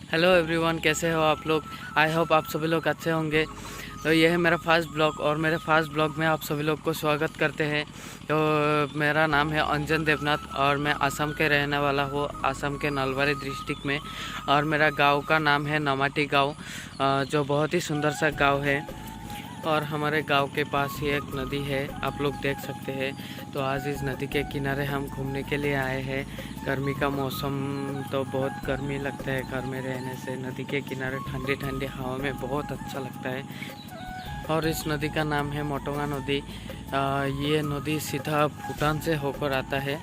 Hello everyone, कैसे हो आप लोग। आई होप आप सभी लोग अच्छे होंगे। तो यह है मेरा फर्स्ट ब्लॉग और मेरे फर्स्ट ब्लॉग में आप सभी लोग को स्वागत करते हैं। तो मेरा नाम है अंजन देवनाथ और मैं असम के रहने वाला हूँ, असम के नलबारी डिस्ट्रिक्ट में। और मेरा गांव का नाम है नमाटी गांव, जो बहुत ही सुंदर सा गांव है। और हमारे गांव के पास ही एक नदी है, आप लोग देख सकते हैं। तो आज इस नदी के किनारे हम घूमने के लिए आए हैं। गर्मी का मौसम, तो बहुत गर्मी लगता है घर में रहने से। नदी के किनारे ठंडी ठंडी हवा में बहुत अच्छा लगता है। और इस नदी का नाम है मोटोंगा नदी। ये नदी सीधा भूटान से होकर आता है।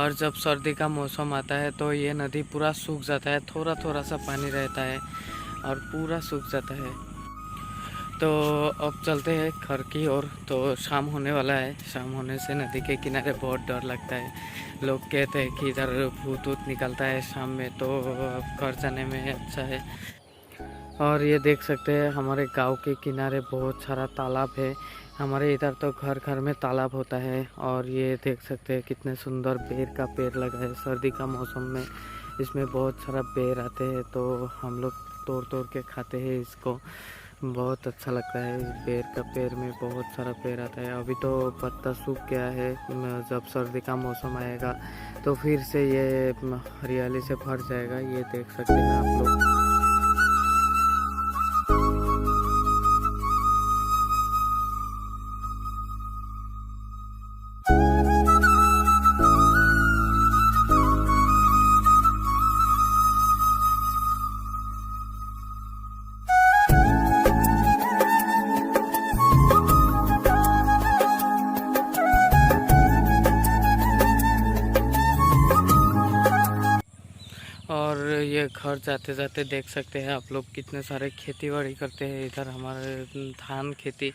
और जब सर्दी का मौसम आता है तो ये नदी पूरा सूख जाता है, थोड़ा थोड़ा सा पानी रहता है और पूरा सूख जाता है। तो अब चलते हैं घर की ओर। तो शाम होने वाला है, शाम होने से नदी के किनारे बहुत डर लगता है। लोग कहते हैं कि इधर भूत वूत निकलता है शाम में, तो अब घर जाने में अच्छा है। और ये देख सकते हैं हमारे गांव के किनारे बहुत सारा तालाब है। हमारे इधर तो घर घर में तालाब होता है। और ये देख सकते हैं कितने सुंदर बेर का पेड़ लगा है। सर्दी का मौसम में इसमें बहुत सारा बेर आते हैं, तो हम लोग तोड़ तोड़ के खाते हैं इसको। बहुत अच्छा लगता है। बेर का पेड़ में बहुत सारा पेड़ आता है। अभी तो पत्ता सूख गया है, जब सर्दी का मौसम आएगा तो फिर से ये हरियाली से भर जाएगा। ये देख सकते हैं आप लोग। और ये घर जाते जाते देख सकते हैं आप लोग कितने सारे खेती बाड़ी करते हैं इधर। हमारे धान खेती